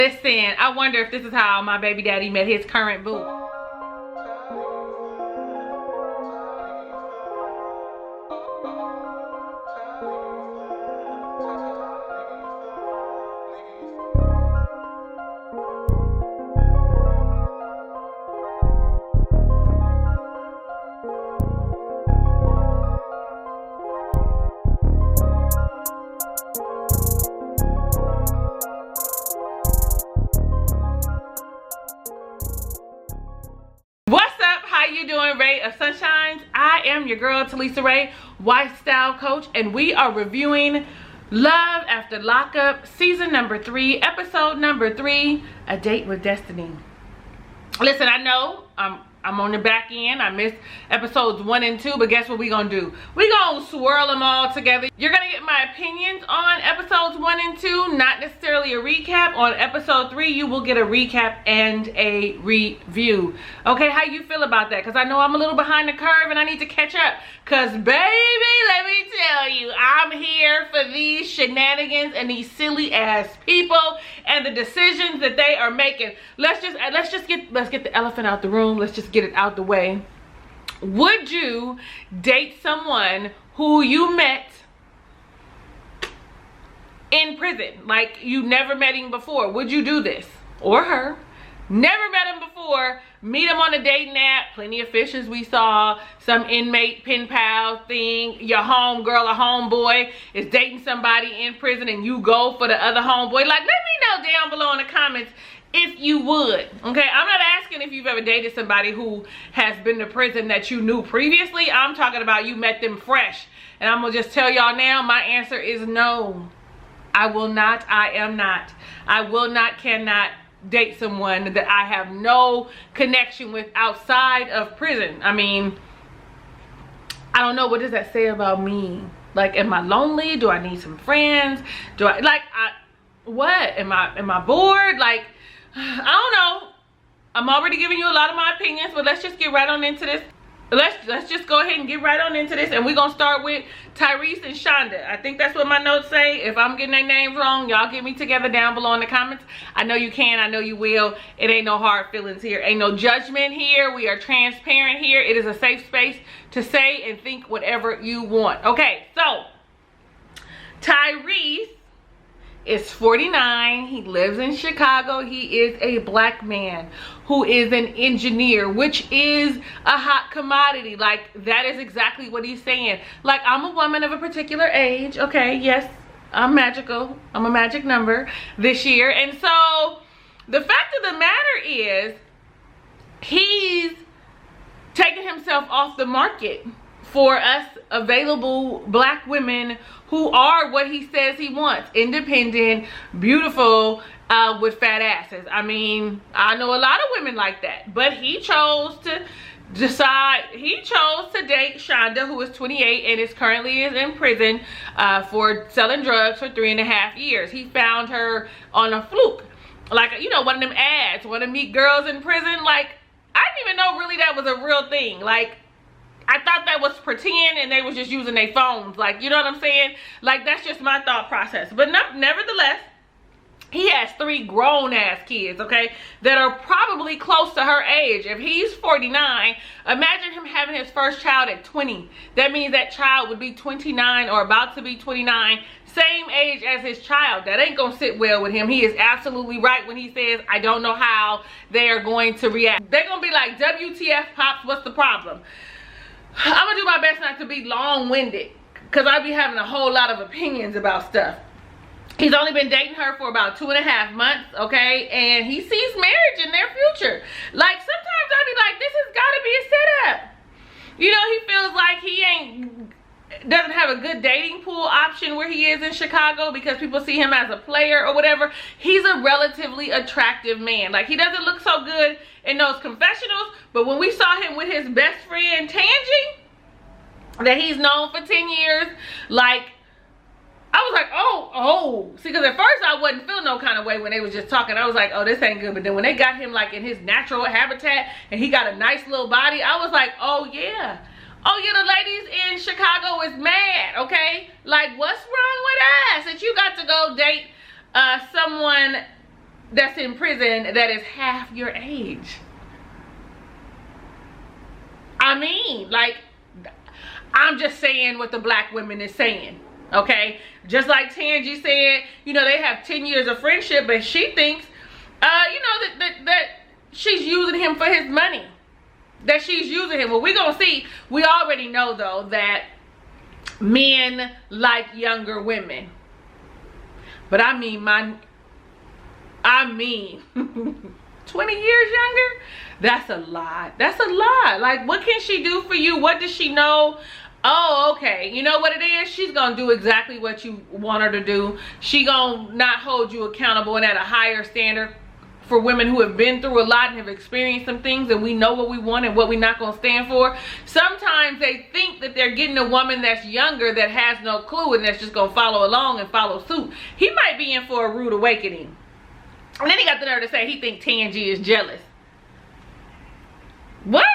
Listen, I wonder if this is how my baby daddy met his current boo. Ray of Sunshines. I am your girl Talisa Rae, wife style coach, and we are reviewing Love After Lockup season number 3, episode number 3, A Date with Destiny. Listen, I know I'm on the back end. I missed episodes 1 and 2, but guess what we gonna do? We gonna swirl them all together. You're gonna get my opinions on episodes 1 and 2, not necessarily a recap. On episode 3, you will get a recap and a review. Okay, how you feel about that? Because I know I'm a little behind the curve and I need to catch up. Because baby, let me tell you, I'm here for these shenanigans and these silly ass people and the decisions that they are making. Let's get the elephant out the room. Let's just get it out the way. Would you date someone who you met in prison? Like you never met him before. Would you do this? Or her? Never met him before. Meet him on a dating app. Plenty of fishes we saw. Some inmate pen pal thing. Your homegirl or homeboy is dating somebody in prison and you go for the other homeboy. Like, let me know down below in the comments if you would. Okay, I'm not asking if you've ever dated somebody who has been to prison that you knew previously. I'm talking about you met them fresh. And I'm gonna just tell y'all now, my answer is no. I will not, I am not. I will not, cannot date someone that I have no connection with outside of prison. I mean, I don't know, what does that say about me? Like, am I lonely? Do I need some friends? Do I, like, what? Am I bored? Like, I don't know. I'm already giving you a lot of my opinions, but let's just get right on into this. Let's just go ahead and get right on into this, and we're gonna start with Tyrese and Shonda. I think that's what my notes say. If I'm getting their names wrong, y'all get me together down below in the comments. I know you can, I know you will. It ain't no hard feelings here. Ain't no judgment here. We are transparent here. It is a safe space to say and think whatever you want. Okay, so Tyrese is 49. He lives in Chicago. He is a black man who is an engineer, which is a hot commodity. Like, that is exactly what he's saying. Like, I'm a woman of a particular age. Okay, yes, I'm magical. I'm a magic number this year. And so the fact of the matter is, he's taking himself off the market for us available black women who are what he says he wants. Independent, beautiful, with fat asses. I mean, I know a lot of women like that. But he chose to decide, he chose to date Shonda, who is 28 and is currently in prison for selling drugs for 3.5 years. He found her on a fluke. Like, you know, one of them ads, want to meet girls in prison. Like, I didn't even know really that was a real thing. Like, I thought that was pretend and they was just using their phones. Like, you know what I'm saying? Like, that's just my thought process. But nevertheless, he has 3 grown-ass kids, okay, that are probably close to her age. If he's 49, imagine him having his first child at 20. That means that child would be 29 or about to be 29, same age as his child. That ain't gonna sit well with him. He is absolutely right when he says, I don't know how they are going to react. They're gonna be like, WTF, Pops, what's the problem? I'm gonna do my best not to be long-winded, because I be having a whole lot of opinions about stuff. He's only been dating her for about 2.5 months, okay? And he sees marriage in their future. Like, sometimes I be like, this has gotta be a setup. You know, he feels like he doesn't have a good dating pool option where he is in Chicago because people see him as a player or whatever. He's a relatively attractive man. Like, he doesn't look so good in those confessionals, but when we saw him with his best friend Tangy, that he's known for 10 years, like, I was like, oh. See, because at first I wasn't feeling no kind of way when they was just talking. I was like, oh, this ain't good. But then when they got him like in his natural habitat and he got a nice little body, I was like, oh yeah. Oh yeah, the ladies in Chicago is mad, okay? Like, what's wrong with us that you got to go date someone that's in prison that is half your age. I mean, like, I'm just saying what the black women is saying, okay? Just like Tangi said, you know, they have 10 years of friendship, but she thinks, you know, that she's using him for his money. That she's using him. Well, we're going to see. We already know, though, that men like younger women. But I mean 20 years younger? That's a lot. That's a lot. Like, what can she do for you? What does she know? Oh, okay. You know what it is? She's gonna do exactly what you want her to do. She gonna not hold you accountable and at a higher standard. For women who have been through a lot and have experienced some things, and we know what we want and what we're not gonna stand for. Sometimes they think that they're getting a woman that's younger that has no clue and that's just gonna follow along and follow suit. He might be in for a rude awakening. And then he got the nerve to say he think Tangi is jealous. What?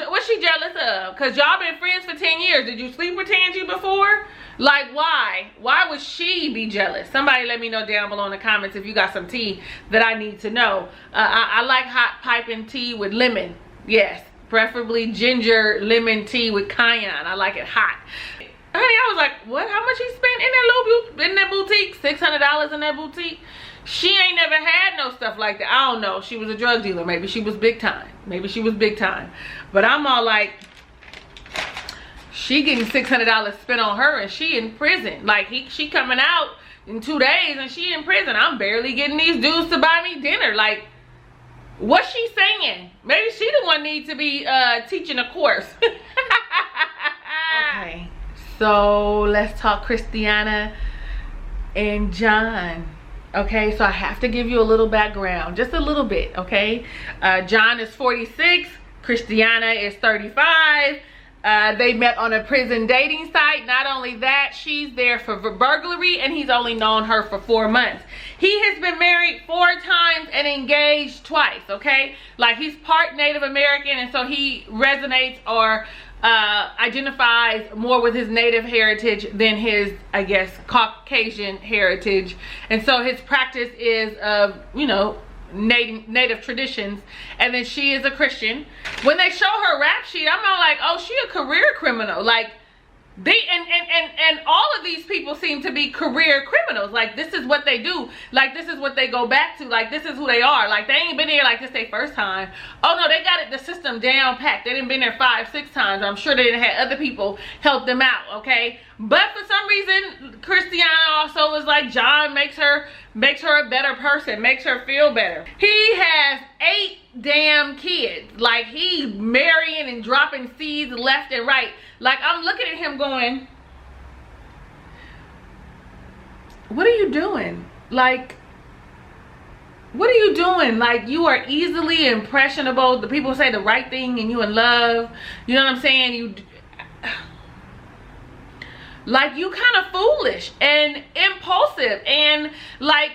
What's she jealous of? Because y'all been friends for 10 years. Did you sleep with Tangi before? Like, why? Why would she be jealous? Somebody let me know down below in the comments if you got some tea that I need to know. I like hot piping tea with lemon. Yes, preferably ginger lemon tea with cayenne. I like it hot. Honey, I was like, what? How much he spent in that boutique? $600 in that boutique? She ain't never had no stuff like that. I don't know. She was a drug dealer. Maybe she was big time. Maybe she was big time. But I'm all like, she getting $600 spent on her and she in prison. Like, she coming out in 2 days and she in prison. I'm barely getting these dudes to buy me dinner. Like, what's she saying? Maybe she the one need to be teaching a course. Okay, so let's talk Christiana and John. Okay, so I have to give you a little background, just a little bit, okay? John is 46, Christiana is 35. They met on a prison dating site. Not only that, she's there for burglary and he's only known her for 4 months. He has been married 4 times and engaged twice, okay? Like, he's part Native American, and so he resonates or identifies more with his native heritage than his, I guess, Caucasian heritage. And so his practice is of, you know, native traditions. And then she is a Christian. When they show her rap sheet, I'm all like, oh, she a career criminal. Like, they and all of these people seem to be career criminals. Like, this is what they do. Like, this is what they go back to. Like, this is who they are. Like, they ain't been here like this their first time. Oh no, they got it, the system down packed. They didn't been there 5, 6 times. I'm sure they didn't have other people help them out, okay? But for some reason, Christiana also is like, John makes her a better person, makes her feel better. He has 8 damn kids. Like, he marrying and dropping seeds left and right. Like, I'm looking at him going, what are you doing? Like, what are you doing? Like, you are easily impressionable. The people say the right thing and you in love. You know what I'm saying? Like, you kind of foolish and impulsive and like,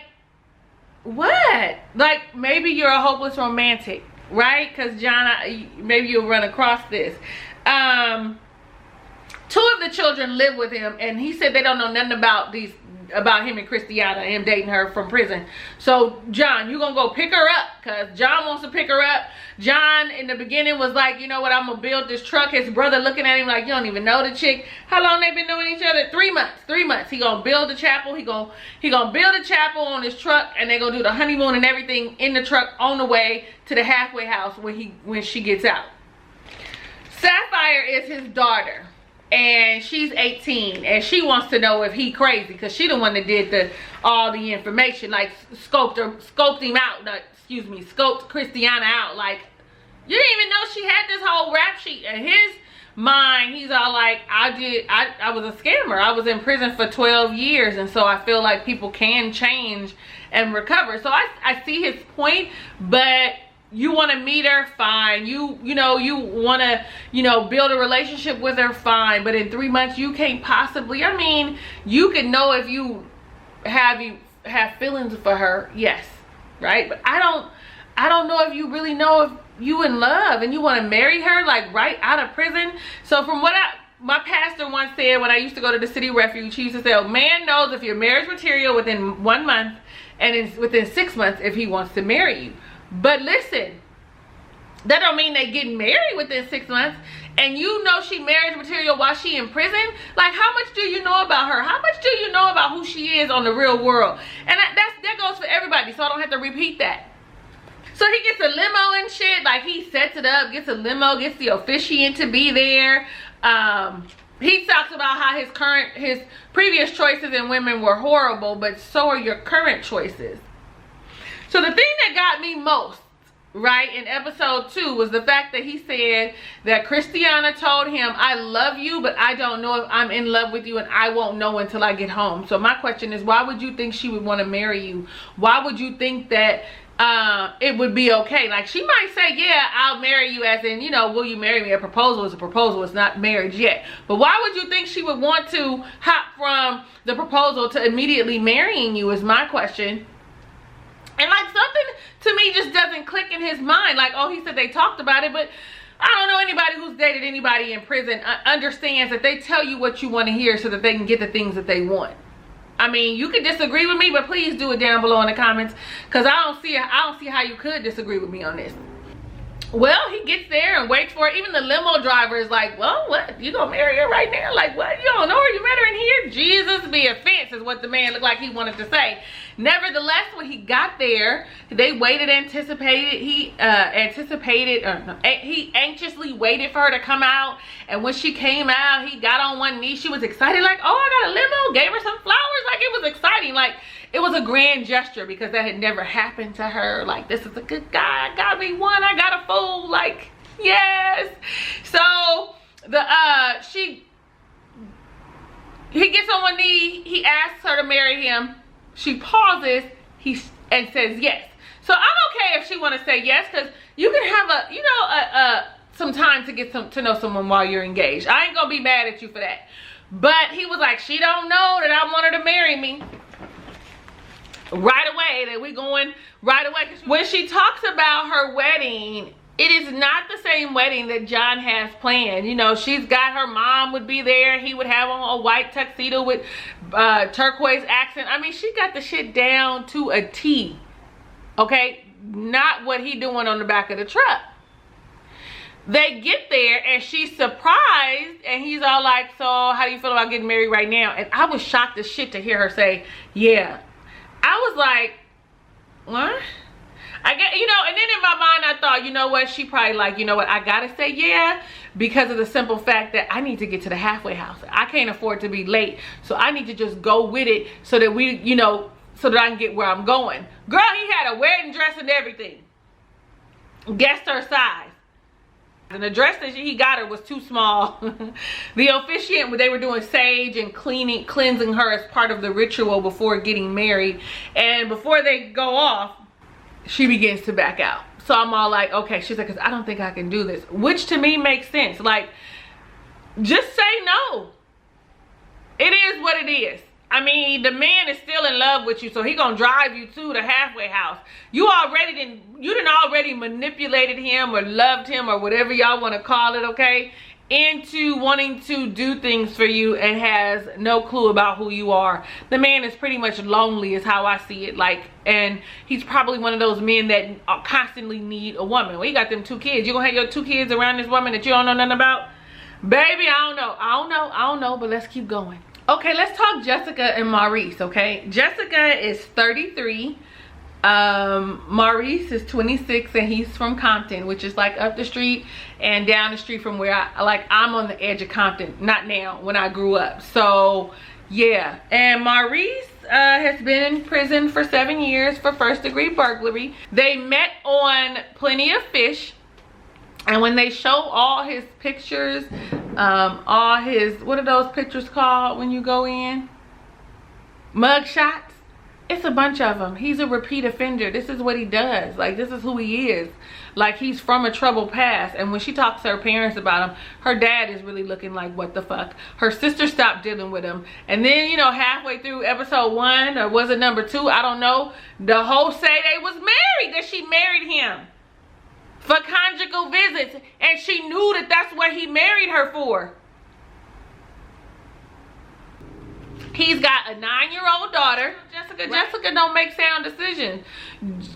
what? Like, maybe you're a hopeless romantic, right? Because John, maybe you'll run across this. 2 of the children live with him, and he said they don't know nothing about him and Christiana, him dating her from prison. So John, you gonna go pick her up, because John wants to pick her up. John in the beginning was like, you know what, I'm gonna build this truck. His brother looking at him like, you don't even know the chick. How long they been knowing each other? 3 months. 3 months. He gonna build a chapel. He gonna build a chapel on his truck, and they gonna do the honeymoon and everything in the truck on the way to the halfway house when she gets out. Sapphire is his daughter. And she's 18, and she wants to know if he crazy, because she the one that did all the information, like scoped him out. No, excuse me, scoped Christiana out. Like, you didn't even know she had this whole rap sheet. In his mind, he's all like, I was a scammer. I was in prison for 12 years, and so I feel like people can change and recover. So I see his point, but you want to meet her, fine. You know, you want to, you know, build a relationship with her, fine. But in 3 months, you can't possibly. I mean, you can know if you have feelings for her, yes, right? But I don't know if you really know if you in love and you want to marry her, like, right out of prison. So from what my pastor once said when I used to go to the City Refuge, he used to say, oh, man knows if you're marriage material within 1 month and it's within 6 months if he wants to marry you. But listen, that don't mean they get married within 6 months. And you know she marriage material while she in prison. Like, how much do you know about her? How much do you know about who she is on the real world? And that goes for everybody, so I don't have to repeat that. So he gets a limo and shit. Like, he sets it up, gets a limo, gets the officiant to be there. He talks about how his previous choices in women were horrible, but so are your current choices. So the thing that got me most, right, in episode 2 was the fact that he said that Christiana told him, I love you, but I don't know if I'm in love with you, and I won't know until I get home. So my question is, why would you think she would want to marry you? Why would you think that it would be okay? Like, she might say, yeah, I'll marry you, as in, you know, will you marry me? A proposal is a proposal. It's not marriage yet. But why would you think she would want to hop from the proposal to immediately marrying you is my question. And like, something to me just doesn't click in his mind. Like, oh, he said they talked about it, but I don't know anybody who's dated anybody in prison understands that they tell you what you want to hear so that they can get the things that they want. I mean, you can disagree with me, but please do it down below in the comments, because I don't see how you could disagree with me on this. Well, he gets there and waits for it. Even the limo driver is like, well, what? You gonna marry her right now? Like, what? You don't know her? You met her in here? Jesus be offense is what the man looked like he wanted to say. Nevertheless, when he got there, they waited, he anxiously waited for her to come out. And when she came out, he got on one knee. She was excited, like, oh, I got a limo. Gave her some flowers. Like, it was exciting. Like, it was a grand gesture because that had never happened to her. Like, this is a good guy. I got me one. I got a fool. Like, yes. So he gets on one knee. He asks her to marry him. She pauses. And says yes. So I'm okay if she want to say yes, because you can have some time to get to know someone while you're engaged. I ain't gonna be mad at you for that. But he was like, she don't know that I want her to marry me. Right away, that we going right away. When she talks about her wedding, it is not the same wedding that John has planned. You know, she's got, her mom would be there. He would have on a white tuxedo with turquoise accent. I mean, she got the shit down to a T. Okay? Not what he doing on the back of the truck. They get there and she's surprised, and he's all like, so how do you feel about getting married right now? And I was shocked as shit to hear her say, yeah. I was like, what? I get, you know, and then in my mind I thought, you know what, she probably like, you know what, I gotta say yeah, because of the simple fact that I need to get to the halfway house. I can't afford to be late, so I need to just go with it so that we, you know, so that I can get where I'm going. Girl, he had a wedding dress and everything. Guessed her size. And the dress that he got her was too small. The officiant, they were doing sage and cleansing her as part of the ritual before getting married. And before they go off, she begins to back out. So I'm all like, okay. She's like, 'cause I don't think I can do this. Which to me makes sense. Like, just say no. It is what it is. I mean, the man is still in love with you, so he gonna drive you to the halfway house. You done already manipulated him or loved him or whatever y'all want to call it, okay, into wanting to do things for you and has no clue about who you are. The man is pretty much lonely is how I see it. Like, and he's probably one of those men that constantly need a woman. Well, you got them 2 kids. You gonna have your 2 kids around this woman that you don't know nothing about? Baby, I don't know, but let's keep going. Okay, let's talk Jessica and Maurice, okay? Jessica is 33. Maurice is 26, and he's from Compton, which is like up the street and down the street from where I'm on the edge of Compton. Not now, when I grew up. So, yeah. And Maurice has been in prison for 7 years for first-degree burglary. They met on Plenty of Fish. And when they show all his pictures, all his, what are those pictures called when you go in? Mug shots. It's a bunch of them. He's a repeat offender. This is what he does. Like, this is who he is. Like, he's from a troubled past. And when she talks to her parents about him, her dad is really looking like, what the fuck? Her sister stopped dealing with him. And then, you know, halfway through episode 1, or was it number 2? I don't know. The whole say they was married, that she married him for conjugal visits, and she knew that that's what he married her for. He's got a 9-year-old daughter. Jessica don't make sound decisions.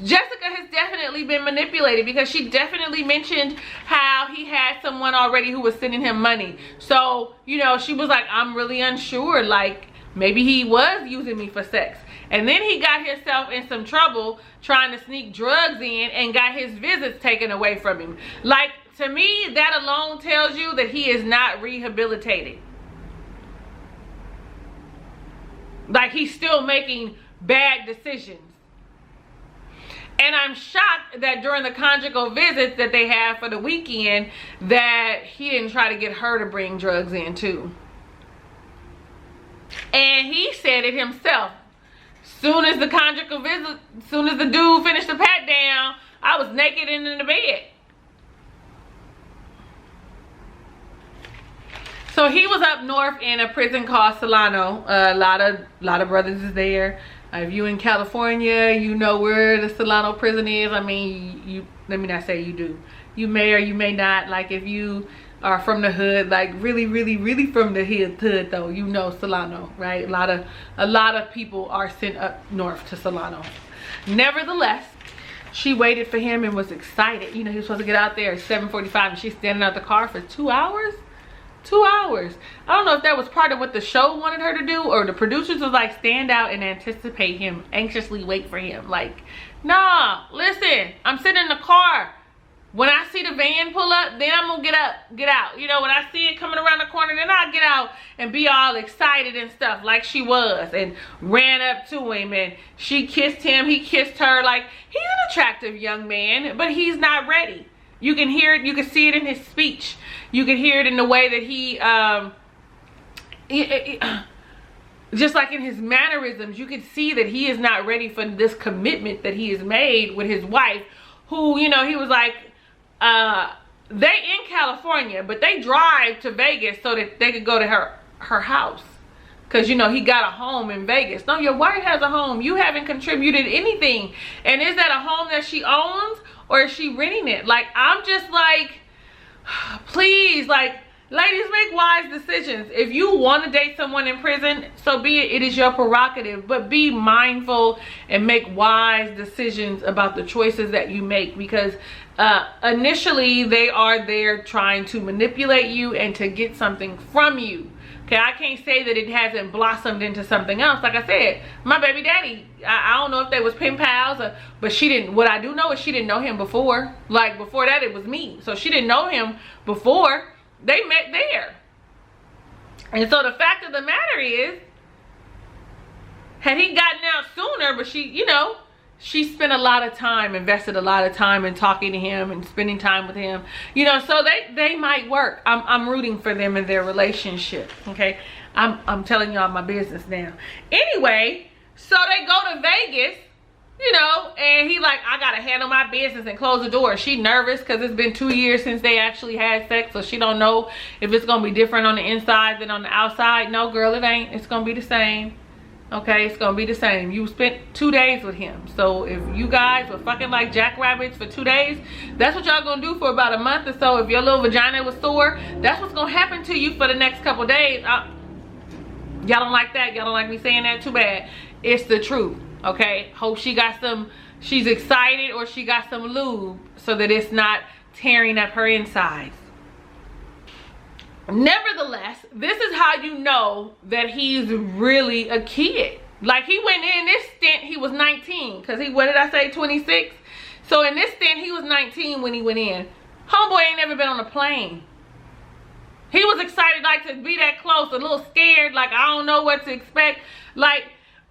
Jessica has definitely been manipulated because she definitely mentioned how he had someone already who was sending him money. So, you know, she was like, I'm really unsure. Like, maybe he was using me for sex. And then he got himself in some trouble trying to sneak drugs in and got his visits taken away from him. Like, to me, that alone tells you that he is not rehabilitated. Like, he's still making bad decisions. And I'm shocked that during the conjugal visits that they have for the weekend, that he didn't try to get her to bring drugs in too. And he said it himself. Soon as the conjugal visit, soon as the dude finished the pat down, I was naked and in the bed. So he was up north in a prison called Solano. A lot of brothers is there. If you in California, you know where the Solano prison is. I mean, let me not say you do. You may or you may not. Like, if you are from the hood, like really from the hood though, you know Solano, right? A lot of people are sent up north to Solano. Nevertheless, she waited for him and was excited. You know, he was supposed to get out there at 7:45 and she's standing out the car for 2 hours. 2 hours. I don't know if that was part of what the show wanted her to do, or the producers was like, stand out and anticipate him, anxiously wait for him. Like, nah, listen, I'm sitting in the car. When I see the van pull up, then I'm gonna get out. You know, when I see it coming around the corner, then I'll get out and be all excited and stuff like she was, and ran up to him and she kissed him, he kissed her. Like, he's an attractive young man, but he's not ready. You can hear it, you can see it in his speech. You can hear it in the way that he just like in his mannerisms, you can see that he is not ready for this commitment that he has made with his wife, who, you know, he was like, they in California, but they drive to Vegas so that they could go to her house. Because, you know, he got a home in Vegas. No, your wife has a home. You haven't contributed anything. And is that a home that she owns, or is she renting it? Like, I'm just like, please, like, ladies, make wise decisions. If you want to date someone in prison, so be it. It is your prerogative. But be mindful and make wise decisions about the choices that you make. Because initially, they are there trying to manipulate you and to get something from you. Okay, I can't say that it hasn't blossomed into something else. Like I said, my baby daddy, I don't know if they was pen pals, but she didn't. What I do know is she didn't know him before. Like, before that, it was me. So she didn't know him before. They met there. And so the fact of the matter is, had he gotten out sooner, but she, you know, she spent a lot of time, invested a lot of time in talking to him and spending time with him, you know, so they might work. I'm rooting for them in their relationship. Okay, I'm telling y'all my business now. Anyway, so they go to Vegas, you know, and he like, I gotta handle my business and close the door. She nervous because it's been 2 years since they actually had sex, so she don't know if it's gonna be different on the inside than on the outside. No, girl, it ain't. It's gonna be the same. Okay, it's gonna be the same. You spent 2 days with him. So if you guys were fucking like jackrabbits for 2 days, that's what y'all gonna do for about a month or so. If your little vagina was sore, that's what's gonna happen to you for the next couple days. Y'all don't like that? Y'all don't like me saying that? Too bad. It's the truth. Okay, hope she got some, she's excited, or she got some lube so that it's not tearing up her insides. Nevertheless, this is how you know that he's really a kid. Like, he went in this stint, he was 19, because he, what did I say, 26? So in this stint, he was 19 when he went in. Homeboy ain't never been on a plane. He was excited, like, to be that close, a little scared, like, I don't know what to expect. Like,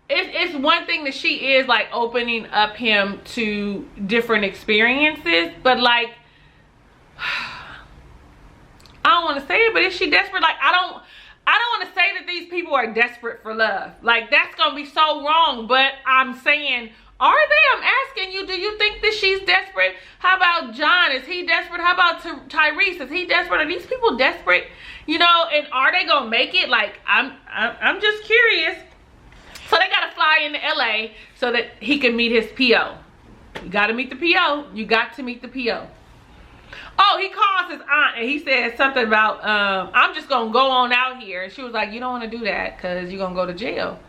it's one thing that she is, like, opening up him to different experiences, but, like, I don't want to say it, but is she desperate? Like, I don't want to say that these people are desperate for love. Like, that's going to be so wrong. But I'm saying, are they? I'm asking you, do you think that she's desperate? How about John? Is he desperate? How about Tyrese? Is he desperate? Are these people desperate? You know, and are they going to make it? Like, I'm just curious. So they got to fly into LA so that he can meet his PO. You got to meet the PO. You got to meet the PO. Oh, he calls his aunt and he says something about, I'm just going to go on out here. And she was like, you don't want to do that because you're going to go to jail.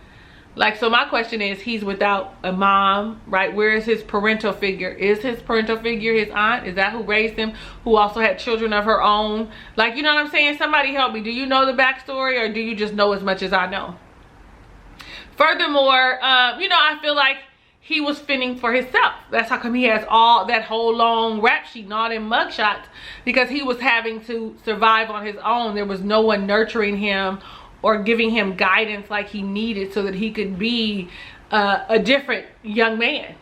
Like, so my question is, he's without a mom, right? Where is his parental figure? Is his parental figure his aunt? Is that who raised him? Who also had children of her own? Like, you know what I'm saying? Somebody help me. Do you know the backstory, or do you just know as much as I know? Furthermore, you know, I feel like he was fending for himself. That's how come he has all that whole long rap sheet and all them mugshots, because he was having to survive on his own. There was no one nurturing him or giving him guidance like he needed so that he could be a different young man.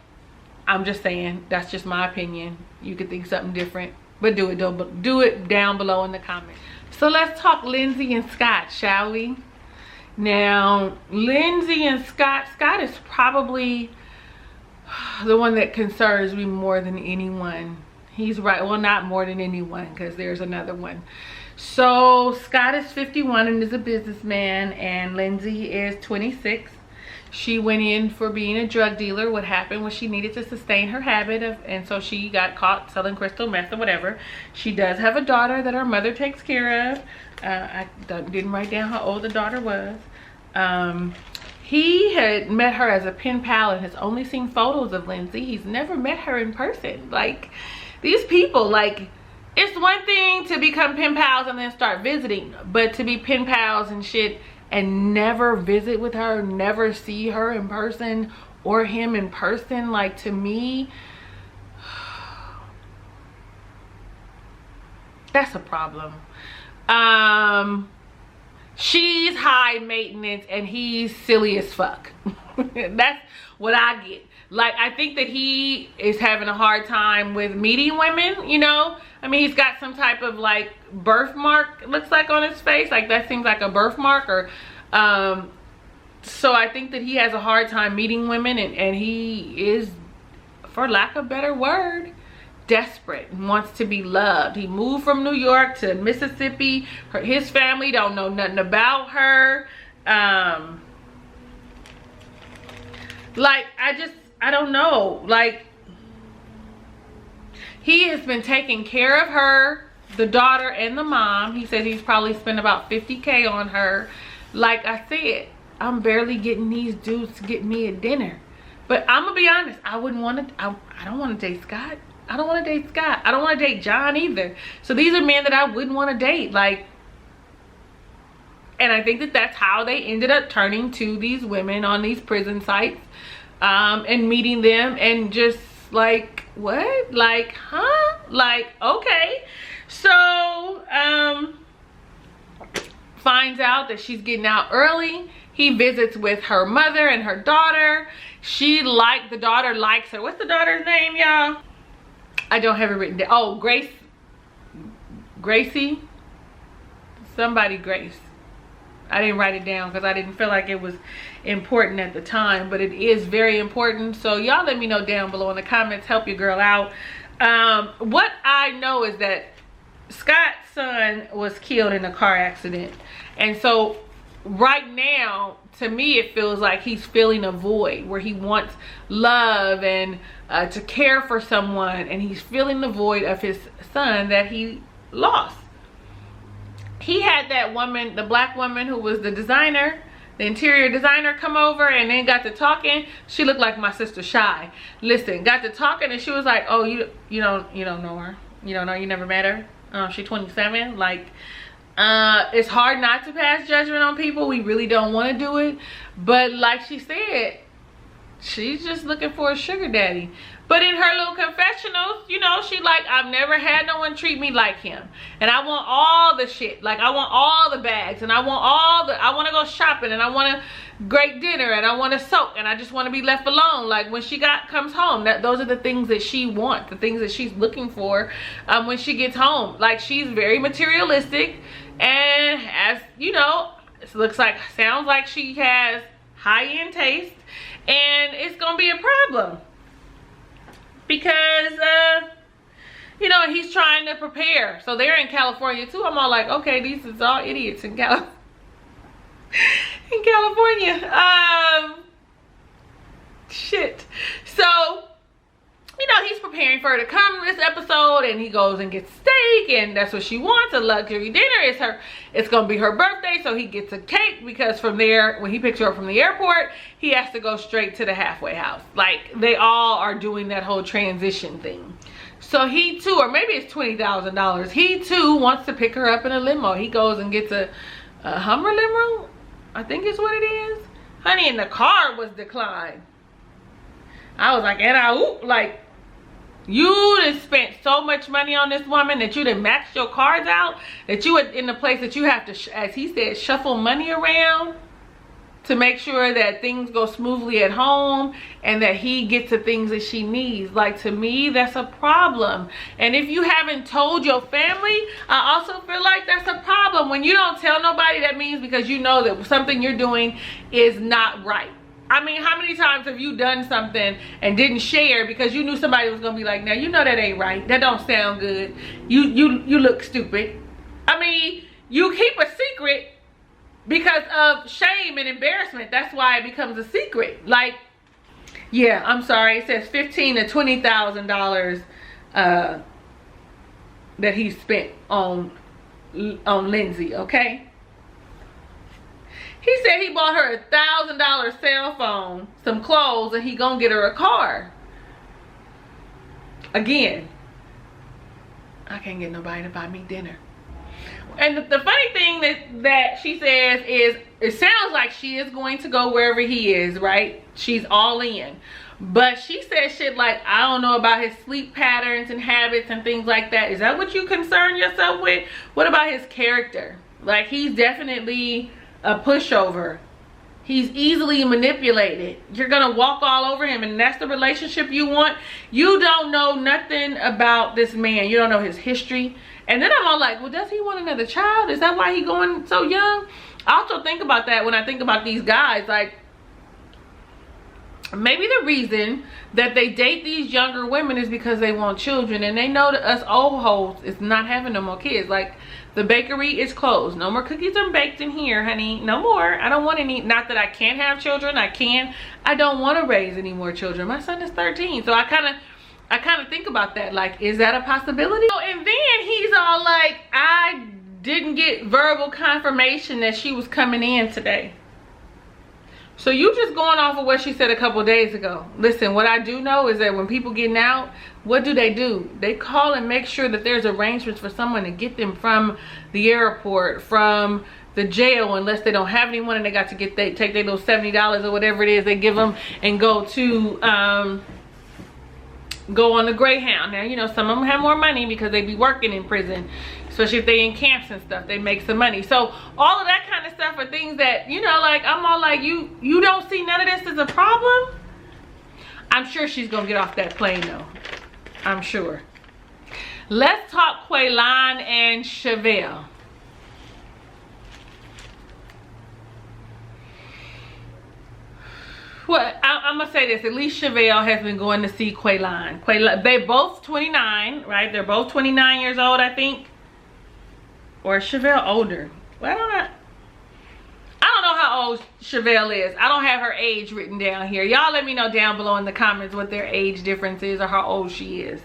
I'm just saying, that's just my opinion. You could think something different, but do it down below in the comments. So let's talk Lindsay and Scott, shall we? Now, Lindsay and Scott is probably the one that concerns me more than anyone. He's right, well, not more than anyone, because there's another one. So Scott is 51 and is a businessman, and Lindsay is 26. She went in for being a drug dealer. What happened was she needed to sustain her habit of, and so she got caught selling crystal meth or whatever. She does have a daughter that her mother takes care of. I didn't write down how old the daughter was. He had met her as a pen pal and has only seen photos of Lindsay. He's never met her in person. Like, these people, like, it's one thing to become pen pals and then start visiting, but to be pen pals and shit and never visit with her, never see her in person or him in person, like, to me, that's a problem. She's high maintenance and he's silly as fuck. That's what I get. Like, I think that he is having a hard time with meeting women, you know? I mean, he's got some type of, like, birthmark, it looks like, on his face. Like, that seems like a birthmark. Or so I think that he has a hard time meeting women, and he is, for lack of a better word, desperate and wants to be loved. He moved from New York to Mississippi. His family don't know nothing about her. Like, I don't know. Like, he has been taking care of her, the daughter and the mom. He said he's probably spent about $50K on her. Like I said, I'm barely getting these dudes to get me a dinner. But I'm gonna be honest, I wouldn't want to, I don't want to date Scott. I don't want to date Scott. I don't want to date John either. So these are men that I wouldn't want to date. Like, and I think that that's how they ended up turning to these women on these prison sites, and meeting them and just like, what? Like, huh? Like, okay. So, finds out that she's getting out early. He visits with her mother and her daughter. The daughter likes her. What's the daughter's name, y'all? I don't have it written down. Oh, Gracie? Somebody Grace. I didn't write it down because I didn't feel like it was important at the time, but it is very important. So y'all let me know down below in the comments. Help your girl out. What I know is that Scott's son was killed in a car accident. And so right now, to me, it feels like he's filling a void where he wants love and to care for someone, and he's filling the void of his son that he lost. He had that woman, the black woman who was the designer, the interior designer, come over and then got to talking. She looked like my sister Shy. Listen, got to talking and she was like, oh, you don't know her. You don't know, you never met her. She's 27. Like, it's hard not to pass judgment on people. We really don't want to do it. But like she said, she's just looking for a sugar daddy. But in her little confessionals, you know, she like, I've never had no one treat me like him. And I want all the shit. Like, I want all the bags. And I want to go shopping. And I want a great dinner. And I want to soak. And I just want to be left alone. Like, when she comes home, those are the things that she wants. The things that she's looking for when she gets home. Like, she's very materialistic. And as, you know, it sounds like she has high-end taste. And it's going to be a problem. Because, you know, he's trying to prepare. So they're in California too. I'm all like, okay, these is all idiots in California. Shit. So you know, he's preparing for her to come this episode, and he goes and gets steak, and that's what she wants, a luxury dinner. It's gonna be her birthday, so he gets a cake, because from there, when he picks her up from the airport, he has to go straight to the halfway house. Like, they all are doing that whole transition thing. So he too, or maybe it's $20,000, he too wants to pick her up in a limo. He goes and gets a Hummer limo, I think is what it is. Honey, and the car was declined. I was like, like, you done spent so much money on this woman that you done maxed your cards out, that you are in the place that you have to, as he said, shuffle money around to make sure that things go smoothly at home and that he gets the things that she needs. Like, to me, that's a problem. And if you haven't told your family, I also feel like that's a problem. When you don't tell nobody, that means because you know that something you're doing is not right. I mean, how many times have you done something and didn't share because you knew somebody was gonna be like, now you know that ain't right, that don't sound good, you look stupid. I mean, you keep a secret because of shame and embarrassment. That's why it becomes a secret. Like, yeah, I'm sorry, it says $15,000 to $20,000 that he spent on Lindsay, okay? He said he bought her a $1,000 cell phone, some clothes, and he gonna get her a car. Again, I can't get nobody to buy me dinner. And the funny thing that she says is, it sounds like she is going to go wherever he is, right? She's all in. But she says shit like, I don't know about his sleep patterns and habits and things like that. Is that what you concern yourself with? What about his character? Like, he's definitely a pushover. He's easily manipulated. You're gonna walk all over him, and that's the relationship you want? You don't know nothing about this man. You don't know his history. And then I'm all like, well, does he want another child? Is that why he going so young? I also think about that when I think about these guys. Like, maybe the reason that they date these younger women is because they want children, and they know that us old hoes is not having no more kids. Like, the bakery is closed. No more cookies are baked in here, honey. No more. I don't want any. Not that I can't have children. I can. I don't want to raise any more children. My son is 13. So I kind of think about that. Like, is that a possibility? Oh, and then he's all like, I didn't get verbal confirmation that she was coming in today. So you just going off of what she said a couple days ago. Listen, what I do know is that when people getting out, what do? They call and make sure that there's arrangements for someone to get them from the airport, from the jail, unless they don't have anyone and they got to take their little $70 or whatever it is they give them and go on the Greyhound. Now, you know, some of them have more money because they be working in prison, especially if they in camps and stuff. They make some money. So all of that kind of stuff are things that, you know, like, I'm all like, you don't see none of this as a problem? I'm sure she's gonna get off that plane though. I'm sure. Let's talk Queyline and Chevelle. Well, I'm gonna say this, at least Chevelle has been going to see Queyline. They both 29, right? They're both 29 years old, I think. Or is Chevelle older? Well, I don't know how old Chevelle is. I don't have her age written down here. Y'all let me know down below in the comments what their age difference is or how old she is.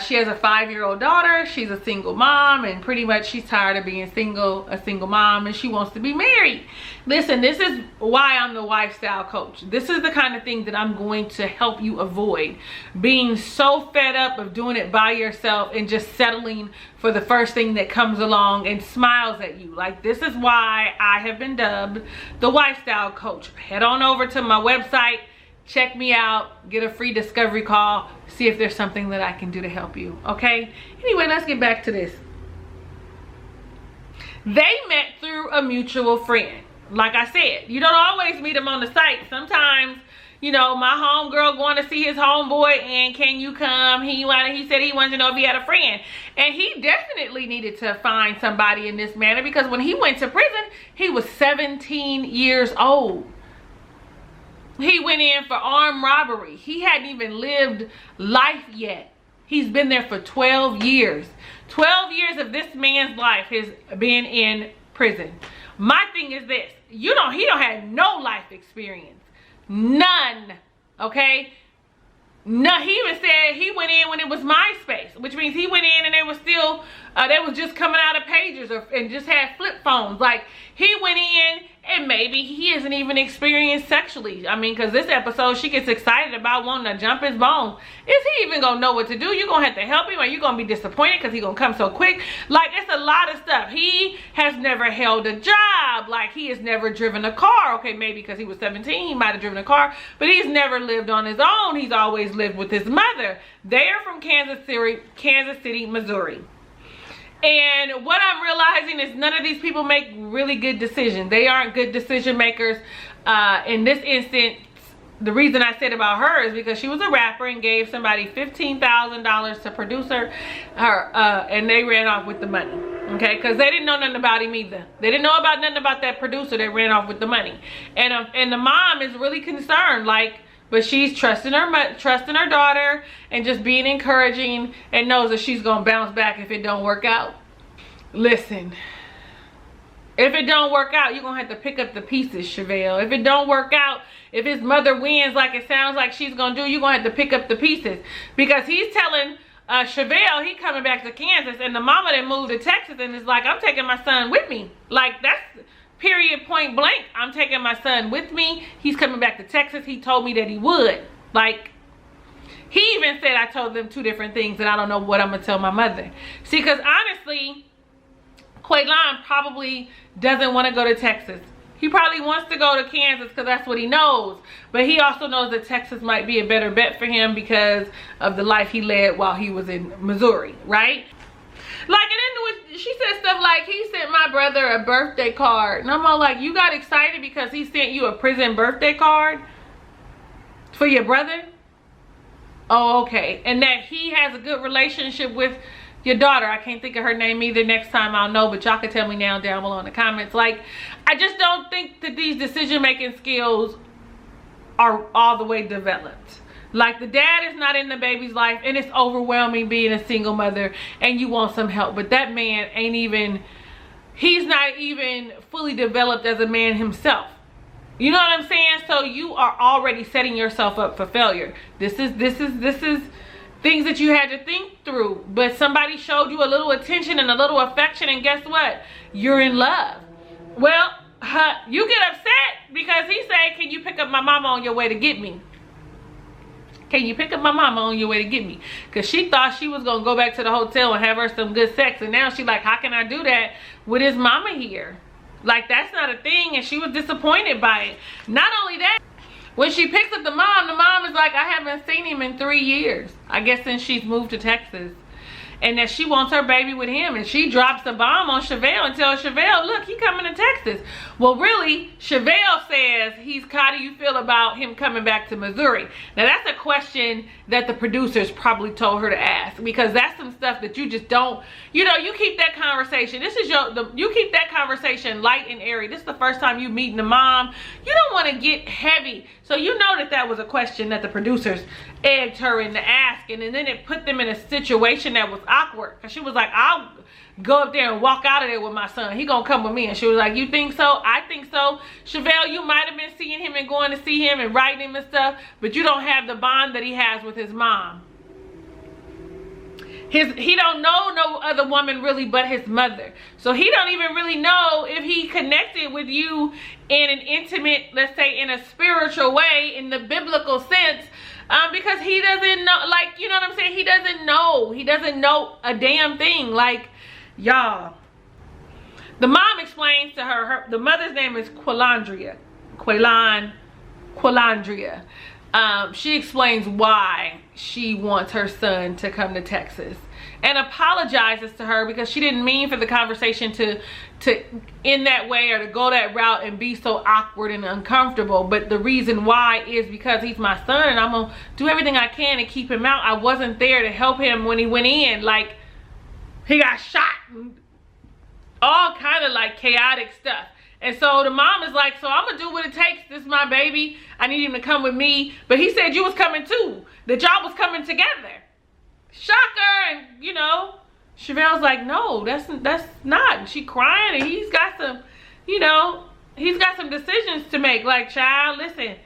She has a 5-year-old daughter. She's a single mom, and pretty much she's tired of being a single mom, and she wants to be married. Listen, this is why I'm the lifestyle coach. This is the kind of thing that I'm going to help you avoid. Being so fed up of doing it by yourself and just settling for the first thing that comes along and smiles at you. Like, this is why I have been dubbed the lifestyle coach. Head on over to my website. Check me out, get a free discovery call, see if there's something that I can do to help you, okay? Anyway, let's get back to this. They met through a mutual friend. Like I said, you don't always meet them on the site. Sometimes, you know, my homegirl going to see his homeboy, and can you come? He said he wanted to know if he had a friend. And he definitely needed to find somebody in this manner, because when he went to prison, he was 17 years old. He went in for armed robbery. He hadn't even lived life yet. He's been there for 12 years. 12 years of this man's life has been in prison. My thing is this. He don't have no life experience. None. Okay? No, he even said he went in when it was MySpace, which means he went in and they were still, they was just coming out of pagers and just had flip phones. Like, he went in and maybe he isn't even experienced sexually. I mean, because this episode, she gets excited about wanting to jump his bone. Is he even going to know what to do? You're going to have to help him, or you're going to be disappointed because he's going to come so quick. Like, it's a lot of stuff. He has never held a job. Like, he has never driven a car. Okay, maybe because he was 17, he might have driven a car, but he's never lived on his own. He's always lived with his mother. They are from Kansas City, Missouri. And what I'm realizing is none of these people make really good decisions. They aren't good decision makers. In this instance, the reason I said about her is because she was a rapper and gave somebody $15,000 to produce her, and they ran off with the money. Okay, because they didn't know nothing about him either. They didn't know about nothing about that producer that ran off with the money. And the mom is really concerned, like, but she's trusting her daughter and just being encouraging, and knows that she's gonna bounce back if it don't work out. Listen, if it don't work out, you're gonna have to pick up the pieces, Chevelle. If it don't work out, if his mother wins like it sounds like she's gonna do, you're gonna have to pick up the pieces. Because he's telling Chevelle he coming back to Kansas, and the mama that moved to Texas and is like, I'm taking my son with me. Like, that's period, point blank. I'm taking my son with me. He's coming back to Texas. He told me that he would. Like, he even said I told them two different things and I don't know what I'm gonna tell my mother. See, because honestly, Queyline probably doesn't want to go to Texas. He probably wants to go to Kansas because that's what he knows. But he also knows that Texas might be a better bet for him because of the life he led while he was in Missouri, right? Like, and then she said stuff like, he sent my brother a birthday card. And I'm all like, you got excited because he sent you a prison birthday card for your brother? Oh, okay. And that he has a good relationship with your daughter. I can't think of her name either. Next time I'll know, but y'all can tell me now down below in the comments. Like, I just don't think that these decision-making skills are all the way developed. Like, the dad is not in the baby's life, and it's overwhelming being a single mother, and you want some help. But that man ain't even, he's not even fully developed as a man himself. You know what I'm saying? So you are already setting yourself up for failure. This is things that you had to think through. But somebody showed you a little attention and a little affection, and guess what? You're in love. Well, you get upset because he said, can you pick up my mama on your way to get me? Can you pick up my mama on your way to get me? Because she thought she was going to go back to the hotel and have her some good sex. And now she's like, how can I do that with his mama here? Like, that's not a thing. And she was disappointed by it. Not only that, when she picks up the mom is like, I haven't seen him in 3 years. I guess since she's moved to Texas. And that she wants her baby with him. And she drops the bomb on Chevelle and tells Chevelle, look, he coming to Texas. Well, really, Chevelle says, how do you feel about him coming back to Missouri? Now, that's a question that the producers probably told her to ask. Because that's some stuff that you just don't, you know, you keep that conversation. You keep that conversation light and airy. This is the first time you meeting the mom. You don't want to get heavy. So you know that was a question that the producers egged her into asking, and then it put them in a situation that was awkward. Because she was like, I'll go up there and walk out of there with my son. He gonna come with me. And she was like, you think so? I think so. Chevelle, you might have been seeing him and going to see him and writing him and stuff, but you don't have the bond that he has with his mom. He don't know no other woman really but his mother. So he don't even really know if he connected with you in an intimate, let's say in a spiritual way, in the biblical sense, because he doesn't know, like, you know what I'm saying? He doesn't know a damn thing. Like, y'all, the mom explains to her, the mother's name is Queyline. She explains why she wants her son to come to Texas and apologizes to her because she didn't mean for the conversation to end that way or to go that route and be so awkward and uncomfortable. But the reason why is because he's my son and I'm gonna do everything I can to keep him out. I wasn't there to help him when he went in. Like, he got shot and all kind of like chaotic stuff. And so the mom is like, so I'm gonna do what it takes. This is my baby. I need him to come with me. But he said you was coming too. That y'all was coming together. Shocker. And you know, Chevelle's like, no, that's not. And she crying, and he's got some, you know, he's got some decisions to make. Like, child, listen,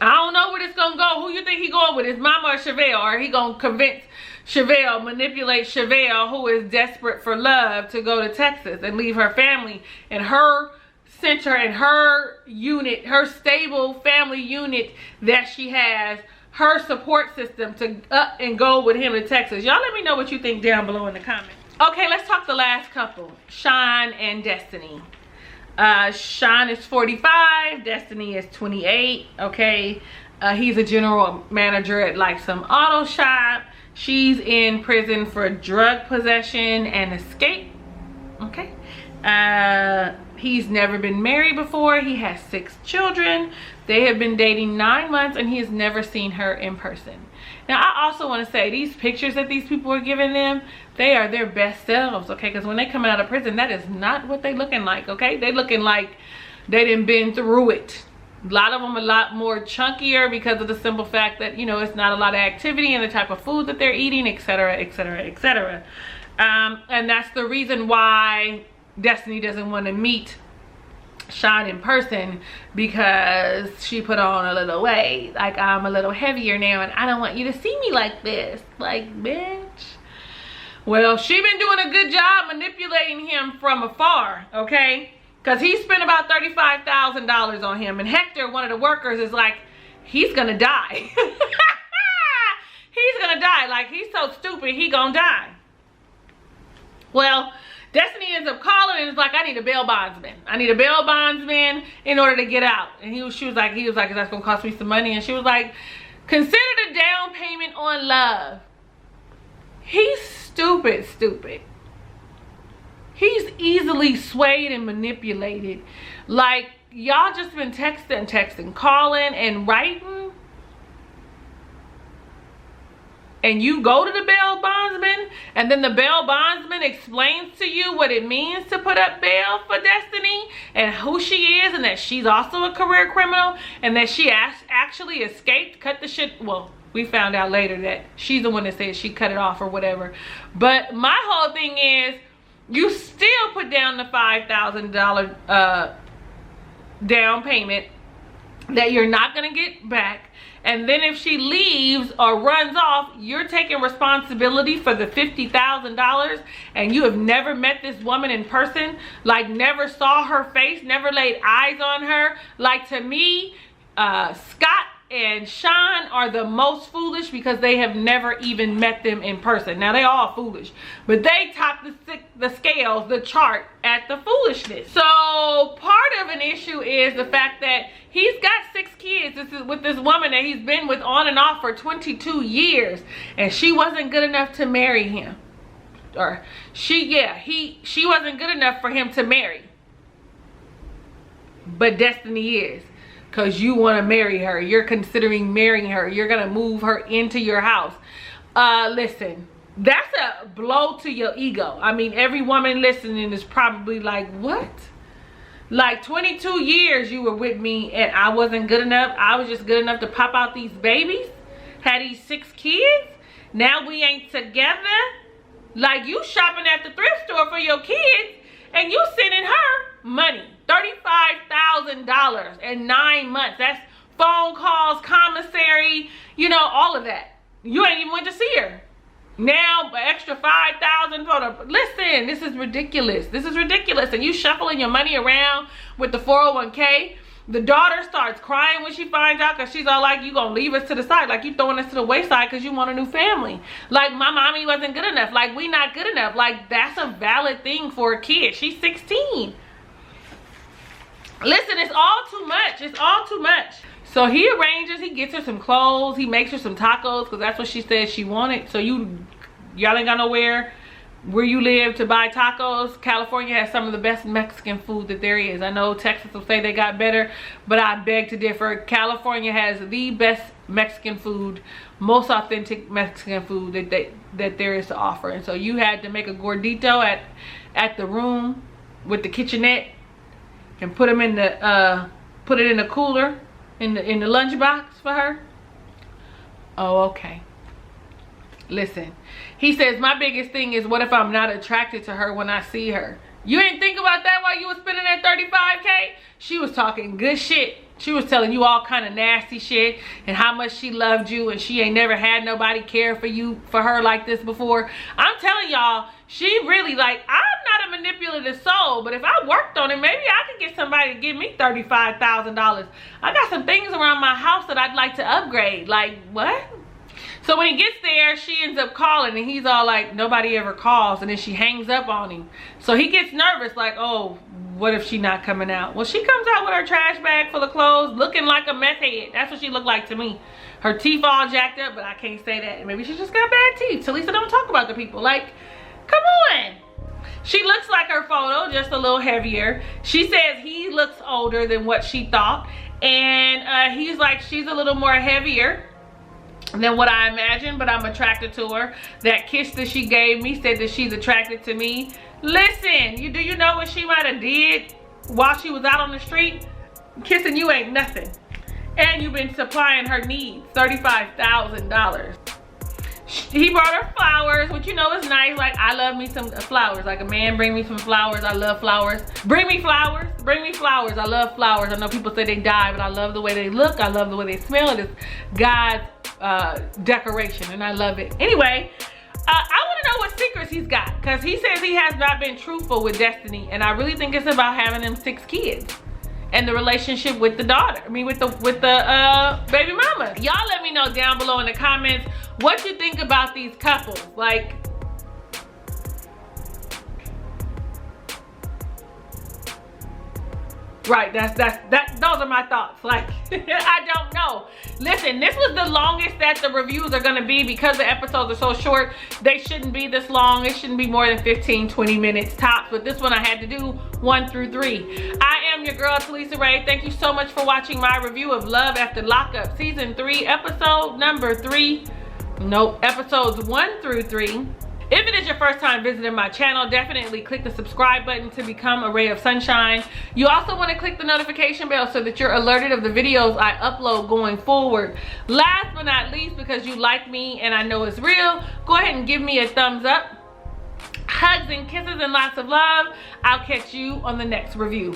I don't know where this gonna go. Who you think he going with? His mama or Chevelle? Or he gonna convince Chevelle, manipulate Chevelle, who is desperate for love, to go to Texas and leave her family and her center and her unit, her stable family unit that she has, her support system, to up and go with him to Texas. Y'all let me know what you think down below in the comments. Okay, let's talk the last couple, Shawn and Destiny. Shawn is 45, Destiny is 28. Okay, he's a general manager at like some auto shop. She's in prison for drug possession and escape. Okay, he's never been married before. He has 6 children. They have been dating 9 months and he has never seen her in person. Now, I also want to say, these pictures that these people are giving them, they are their best selves, okay? Because when they come out of prison, that is not what they looking like, okay? They looking like they done been through it. A lot of them a lot more chunkier because of the simple fact that, you know, it's not a lot of activity and the type of food that they're eating, etc., etc., etc. And that's the reason why Destiny doesn't want to meet Shawn in person, because she put on a little weight. Like, I'm a little heavier now and I don't want you to see me like this. Like, bitch. Well, she been doing a good job manipulating him from afar, okay? Because he spent about $35,000 on him, and Hector, one of the workers, is like, he's gonna die. He's gonna die. Like, he's so stupid, he gonna die. Well, Destiny ends up calling and is like, I need a bail bondsman. I need a bail bondsman in order to get out. And he was like, is that gonna cost me some money? And she was like, consider the down payment on love. He's stupid. He's easily swayed and manipulated. Like, y'all just been texting, calling and writing. And you go to the bail bondsman, and then the bail bondsman explains to you what it means to put up bail for Destiny and who she is, and that she's also a career criminal, and that she actually escaped, cut the shit. Well, we found out later that she's the one that said she cut it off or whatever. But my whole thing is, you still put down the $5,000 down payment that you're not gonna get back. And then if she leaves or runs off, you're taking responsibility for the $50,000, and you have never met this woman in person, like never saw her face, never laid eyes on her. Like, to me, Scott and Shawn are the most foolish because they have never even met them in person. Now, they all foolish, but they top the scales, the chart at the foolishness. So part of an issue is the fact that he's got 6 kids. This is with this woman that he's been with on and off for 22 years, and she wasn't good enough to marry him. Or she wasn't good enough for him to marry. But Destiny is. Because you want to marry her. You're considering marrying her. You're going to move her into your house. Listen, that's a blow to your ego. I mean, every woman listening is probably like, what? Like, 22 years you were with me and I wasn't good enough. I was just good enough to pop out these babies. Had these 6 kids. Now we ain't together. Like, you shopping at the thrift store for your kids and you sending her money. $35,000 in 9 months. That's phone calls, commissary, you know, all of that. You ain't even went to see her. Now, an extra $5,000 for the... Listen, this is ridiculous. This is ridiculous. And you shuffling your money around with the 401k. The daughter starts crying when she finds out, because she's all like, you gonna leave us to the side, like you throwing us to the wayside because you want a new family. Like, my mommy wasn't good enough. Like, we not good enough. Like, that's a valid thing for a kid. She's 16. Listen, it's all too much. It's all too much. So he arranges, he gets her some clothes, he makes her some tacos, because that's what she said she wanted. So y'all ain't got nowhere where you live to buy tacos. California has some of the best Mexican food that there is. I know Texas will say they got better, but I beg to differ. California has the best Mexican food, most authentic Mexican food that there is to offer. And so you had to make a gordito at the room with the kitchenette and put them in the put it in the cooler in the lunchbox for her. Oh, okay. Listen, he says, my biggest thing is, what if I'm not attracted to her when I see her? You didn't think about that while you were spending that $35K? She was talking good shit She was telling you all kind of nasty shit and how much she loved you and she ain't never had nobody care for her like this before. I'm telling y'all, she really, like, I'm not a manipulative soul, but if I worked on it, maybe I could get somebody to give me $35,000. I got some things around my house that I'd like to upgrade. Like, what? So when he gets there, she ends up calling and he's all like, nobody ever calls, and then she hangs up on him. So he gets nervous, like, oh, what if she not coming out? Well, she comes out with her trash bag full of clothes, looking like a meth head. That's what she looked like to me. Her teeth all jacked up, but I can't say that. Maybe she just got bad teeth. Talisa don't talk about the people. Like, come on. She looks like her photo, just a little heavier. She says he looks older than what she thought. And he's like, she's a little more heavier than what I imagined, but I'm attracted to her. That kiss that she gave me said that she's attracted to me. Listen, do you know what she might have did while she was out on the street? Kissing you ain't nothing. And you've been supplying her needs, $35,000. He brought her flowers, which you know is nice. Like, I love me some flowers. Like, a man bring me some flowers. I love flowers. Bring me flowers. Bring me flowers. I love flowers. I know people say they die, but I love the way they look. I love the way they smell. It is God's decoration, and I love it. Anyway, I want to know what secrets he's got, because he says he has not been truthful with Destiny, and I really think it's about having them 6 kids and the relationship with the daughter. I mean, with the baby mama. Y'all let me know down below in the comments what you think about these couples. Like, right, those are my thoughts. Like, I don't know. Listen, this was the longest that the reviews are gonna be because the episodes are so short. They shouldn't be this long. It shouldn't be more than 15-20 minutes tops, but this one I had to do 1 through 3. I am your girl, Talisa Rae. Thank you so much for watching my review of Love After Lockup Season 3, episode number 3. Nope, episodes 1 through 3. If it is your first time visiting my channel, definitely click the subscribe button to become a ray of sunshine. You also want to click the notification bell so that you're alerted of the videos I upload going forward. Last but not least, because you like me and I know it's real, go ahead and give me a thumbs up. Hugs and kisses and lots of love. I'll catch you on the next review.